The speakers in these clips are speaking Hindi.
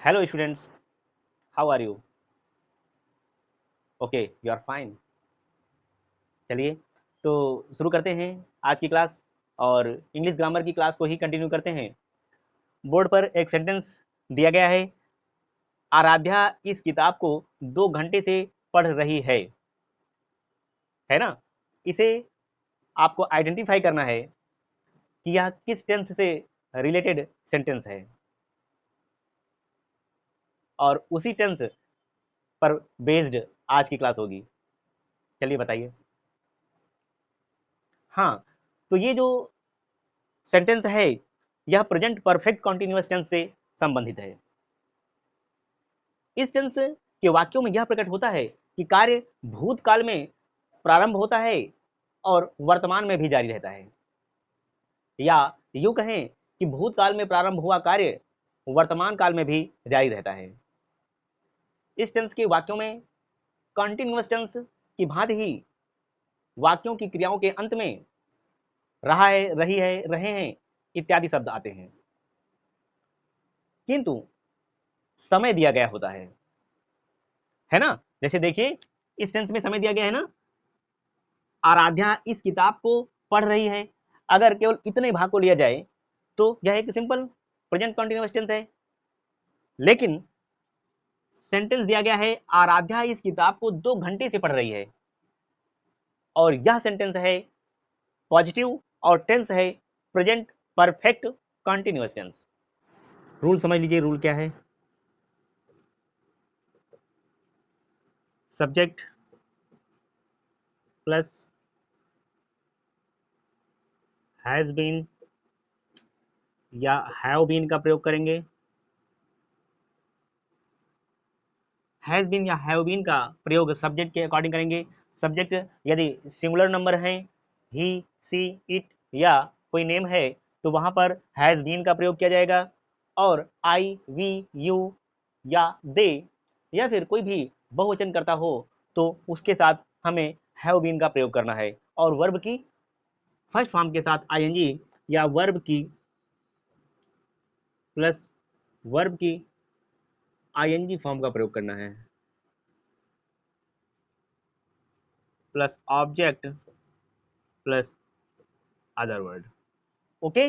Hello students, how are you? Okay, you are fine. चलिए, तो शुरू करते हैं आज की क्लास। और इंग्लिश ग्रामर की क्लास को ही कंटिन्यू करते हैं। बोर्ड पर एक सेंटेंस दिया गया है। आराध्या इस किताब को 2 घंटे से पढ़ रही है ना? इसे आपको आइडेंटिफाई करना है कि यह किस टेंस से रिलेटेड सेंटेंस है, और उसी टेंस पर बेस्ड आज की क्लास होगी। चलिए बताइए। हाँ, तो ये जो सेंटेंस है यह प्रेजेंट परफेक्ट कॉन्टिन्यूअस टेंस से संबंधित है। इस टेंस के वाक्यों में यह प्रकट होता है कि कार्य भूतकाल में प्रारंभ होता है और वर्तमान में भी जारी रहता है, या यूं कहें कि भूतकाल में प्रारंभ हुआ कार्य वर्तमान काल में भी जारी रहता है। इस टेंस के वाक्यों में कॉन्टिन्यूअस टेंस की भांति ही वाक्यों की क्रियाओं के अंत में रहा है, रही है, रहे हैं इत्यादि शब्द आते हैं, किंतु समय दिया गया होता है ना? जैसे देखिए, इस टेंस में समय दिया गया है ना, आराध्या इस किताब को पढ़ रही है। अगर केवल इतने भाग को लिया जाए तो यह एक सिंपल प्रेजेंट कंटिन्यूअस टेंस है। लेकिन सेंटेंस दिया गया है आराध्या इस किताब को 2 घंटे से पढ़ रही है, और यह सेंटेंस है पॉजिटिव और टेंस है present perfect continuous tense. Rule समझ लीजिए, रूल क्या है। सब्जेक्ट प्लस हैज बीन या हैव बीन का प्रयोग करेंगे। हैज बीन या हैव बीन का प्रयोग सब्जेक्ट के अकॉर्डिंग करेंगे। सब्जेक्ट यदि सिंगुलर नंबर है, ही, सी, इट या कोई नेम है, तो वहां पर हैज बीन का प्रयोग किया जाएगा। और आई, वी, यू या दे या फिर कोई भी बहुवचन करता हो तो उसके साथ हमें हैव बीन का प्रयोग करना है। और वर्ब की फर्स्ट फॉर्म के साथ आईएनजी या वर्ब की प्लस वर्ब की आईएनजी फॉर्म का प्रयोग करना है, plus object plus other word. Okay,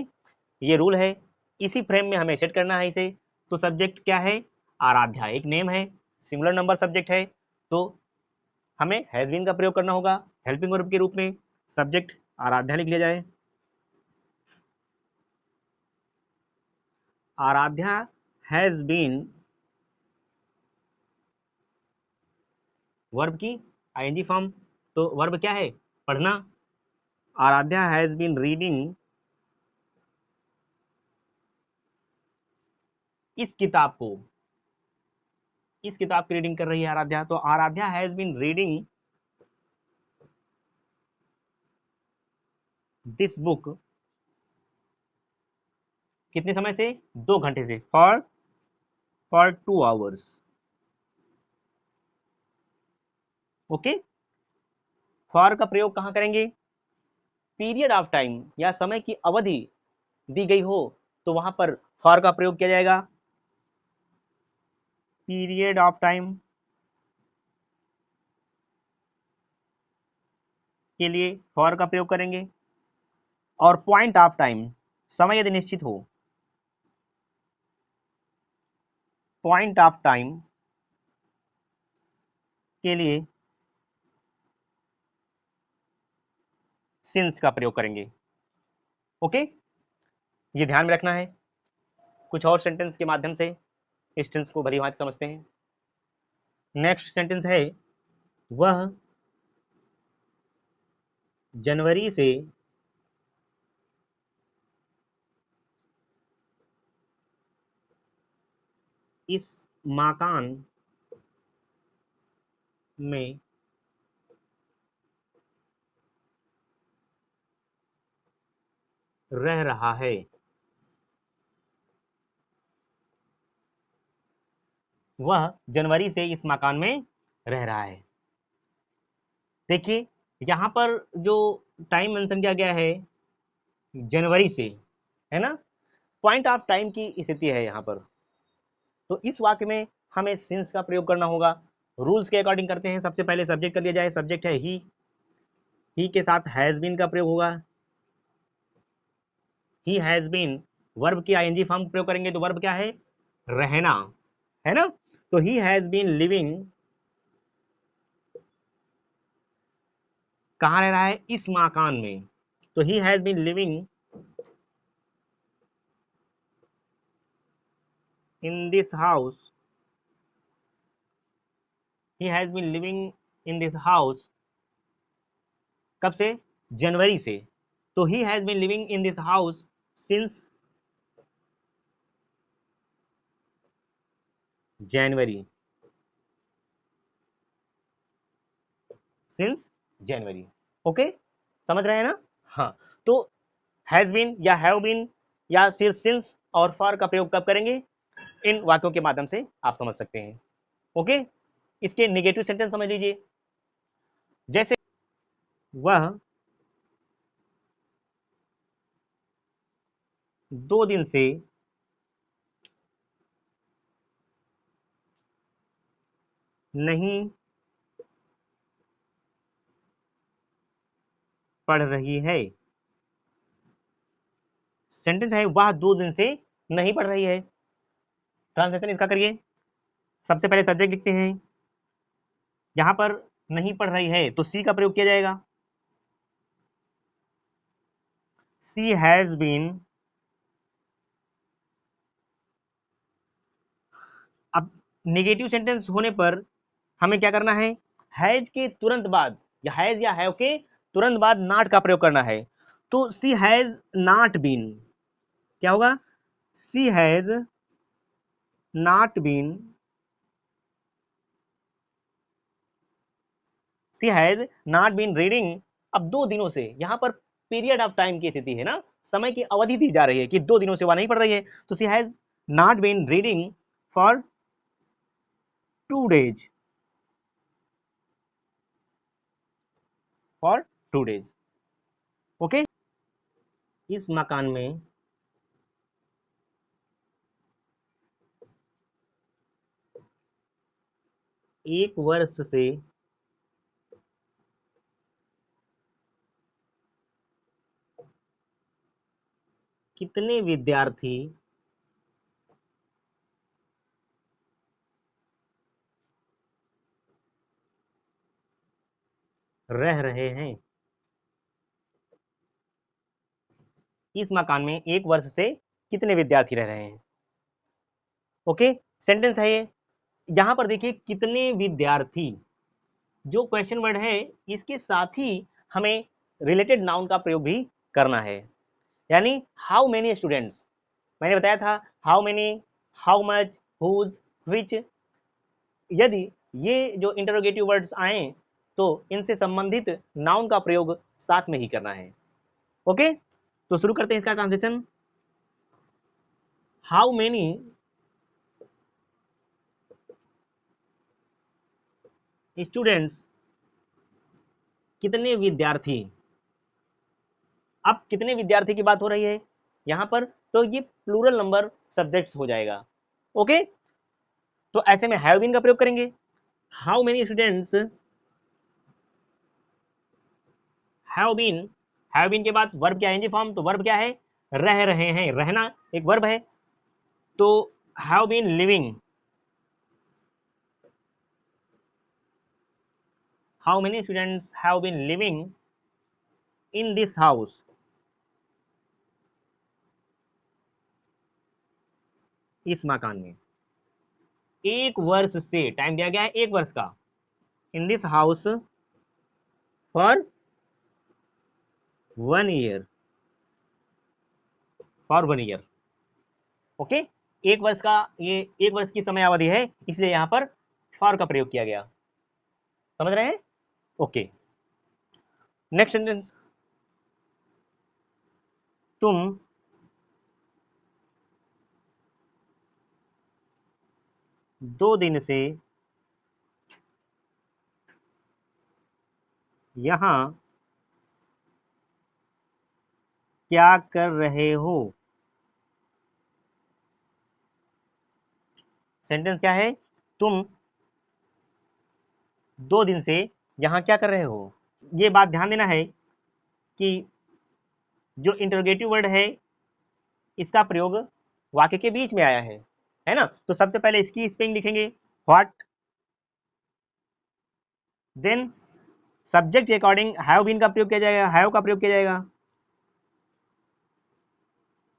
ये रूल है। इसी फ्रेम में हमें सेट करना है इसे। तो सब्जेक्ट क्या है? आराध्या एक नेम है, सिंगुलर नंबर सब्जेक्ट है, तो हमें हैज बीन का प्रयोग करना होगा हेल्पिंग वर्ब के रूप में। सब्जेक्ट आराध्या लिख लिया जाए। आराध्या हैज बीन वर्ब की आईएनजी फॉर्म। तो वर्ब क्या है? पढ़ना। आराध्या हैज बीन रीडिंग इस किताब को, इस किताब की रीडिंग कर रही है आराध्या। तो Aradhya has been reading this book कितने समय से? 2 घंटे से। For 2 hours. ओके, फॉर का प्रयोग कहां करेंगे? पीरियड ऑफ टाइम या समय की अवधि दी गई हो तो वहां पर फॉर का प्रयोग किया जाएगा। पीरियड ऑफ टाइम के लिए फॉर का प्रयोग करेंगे। और पॉइंट ऑफ टाइम, समय यदि निश्चित हो, पॉइंट ऑफ टाइम के लिए सिंस का प्रयोग करेंगे। ओके, ये ध्यान में रखना है। कुछ और सेंटेंस के माध्यम से इस टेंस को भली भांति समझते हैं। नेक्स्ट सेंटेंस है, वह जनवरी से इस मकान में रह रहा है। वह जनवरी से इस मकान में रह रहा है। देखिए, यहां पर जो टाइम मेंशन किया गया है जनवरी से, है ना? पॉइंट ऑफ टाइम की स्थिति है यहाँ पर। तो इस वाक्य में हमें सिंस का प्रयोग करना होगा। रूल्स के अकॉर्डिंग करते हैं। सबसे पहले सब्जेक्ट कर लिया जाए। सब्जेक्ट है ही के साथ हैज बीन का प्रयोग होगा। ही हैज बीन, वर्ब की आईएनजी फॉर्म प्रयोग करेंगे तो वर्ब क्या है, रहना, है ना। तो ही हैज बीन लिविंग, कहाँ रह रहा है, इस मकान में। तो he has been living in this house, he has been living in this house, कब से, जनवरी से। तो he has been living in this house since January, since January. Okay, समझ रहे हैं ना। हाँ, तो हैज बीन या हैव बीन या फिर सिंस और फॉर का प्रयोग कब करेंगे, इन वाक्यों के माध्यम से आप समझ सकते हैं। ओके, इसके निगेटिव सेंटेंस समझ लीजिए। जैसे वह 2 दिन से नहीं पढ़ रही है। सेंटेंस है वह 2 दिन से नहीं पढ़ रही है। ट्रांसलेशन इसका करिए। सबसे पहले सब्जेक्ट लिखते हैं। यहां पर नहीं पढ़ रही है तो सी का प्रयोग किया जाएगा। सी हैज बीन, अब नेगेटिव सेंटेंस होने पर हमें क्या करना है, हैज के तुरंत बाद या हैज या हैव के तुरंत बाद नॉट का प्रयोग करना है। तो सी हैज नॉट बीन, क्या होगा, she has not been, she has not been reading. अब 2 दिनों से, यहां पर पीरियड ऑफ टाइम की स्थिति है ना, समय की अवधि दी जा रही है कि 2 दिनों से वह नहीं पढ़ रही है। तो she has not been reading for 2 days, for 2 days. Okay, इस मकान में 1 वर्ष से कितने विद्यार्थी रह रहे हैं। इस मकान में 1 वर्ष से कितने विद्यार्थी रह रहे हैं। ओके, सेंटेंस है ये। यहां पर देखिए कितने विद्यार्थी, जो क्वेश्चन वर्ड है इसके साथ ही हमें रिलेटेड नाउन का प्रयोग भी करना है। यानी हाउ मेनी स्टूडेंट्स, मैंने बताया था how many, how much, whose, which. यदि ये जो इंटरोगेटिव वर्ड्स आए तो इनसे संबंधित नाउन का प्रयोग साथ में ही करना है। ओके, तो शुरू करते हैं इसका ट्रांसलेशन। हाउ मेनी स्टूडेंट्स, कितने विद्यार्थी। अब कितने विद्यार्थी की बात हो रही है यहां पर, तो ये प्लूरल नंबर सब्जेक्ट्स हो जाएगा। ओके, तो ऐसे में हैव बीन का प्रयोग करेंगे। How many students have been के बाद वर्ब क्या है फॉर्म, तो वर्ब क्या है, रह रहे हैं, रहना एक वर्ब है। तो have been living, how many students have been living in this house, इस मकान में। 1 वर्ष से, टाइम दिया गया है 1 वर्ष का, इन this house for 1 year, for 1 year. Okay, 1 वर्ष का, ये 1 वर्ष की समय अवधि है, इसलिए यहां पर फॉर का प्रयोग किया गया। समझ रहे हैं। Okay, next sentence. तुम 2 दिन से यहां क्या कर रहे हो। सेंटेंस क्या है, तुम 2 दिन से यहाँ क्या कर रहे हो। ये बात ध्यान देना है कि जो इंटरोगेटिव वर्ड है इसका प्रयोग वाक्य के बीच में आया है ना। तो सबसे पहले इसकी स्पेलिंग लिखेंगे व्हाट, देन सब्जेक्ट के अकॉर्डिंग हैव बीन का प्रयोग किया जाएगा, हैव का प्रयोग किया जाएगा,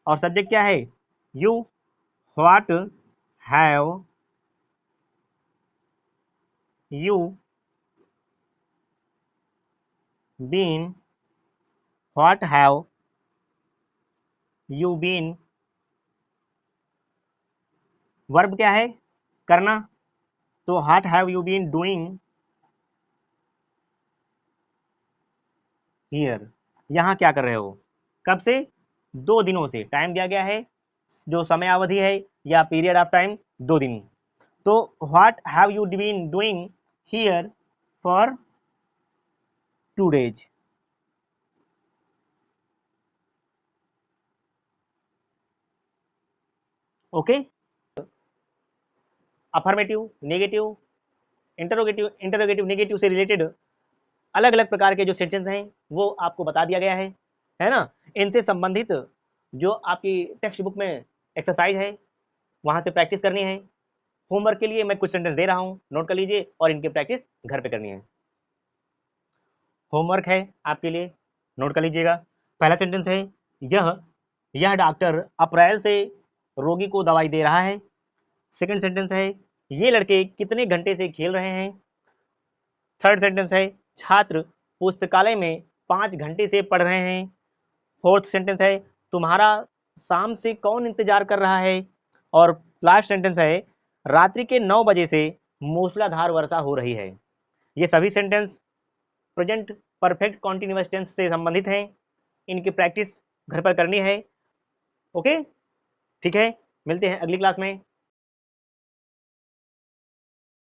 और सब्जेक्ट क्या है, you, what have you been, what have you been, verb क्या है, करना, तो what have you been doing here, यहाँ क्या कर रहे हो, कब से, 2 दिनों से, टाइम दिया गया है, जो समय अवधि है या पीरियड ऑफ टाइम 2 दिन। तो what have you been doing here for 2 days। Okay, affirmative, negative, interrogative negative से रिलेटेड अलग अलग प्रकार के जो सेंटेंस हैं वो आपको बता दिया गया है ना। इनसे संबंधित जो आपकी टेक्स्ट बुक में एक्सरसाइज है वहां से प्रैक्टिस करनी है। होमवर्क के लिए मैं कुछ सेंटेंस दे रहा हूं, नोट कर लीजिए और इनकी प्रैक्टिस घर पे करनी है। होमवर्क है आपके लिए, नोट कर लीजिएगा। पहला सेंटेंस है, यह डॉक्टर अप्रैल से रोगी को दवाई दे रहा है। सेकंड सेंटेंस है, ये लड़के कितने घंटे से खेल रहे हैं। थर्ड सेंटेंस है, छात्र पुस्तकालय में 5 घंटे से पढ़ रहे हैं। फोर्थ सेंटेंस है, तुम्हारा शाम से कौन इंतजार कर रहा है। और लास्ट सेंटेंस है, रात्रि के 9 बजे से मूसलाधार वर्षा हो रही है। ये सभी sentence present perfect continuous tense से संबंधित हैं। इनकी प्रैक्टिस घर पर करनी है। ओके, ठीक है, मिलते हैं अगली क्लास में।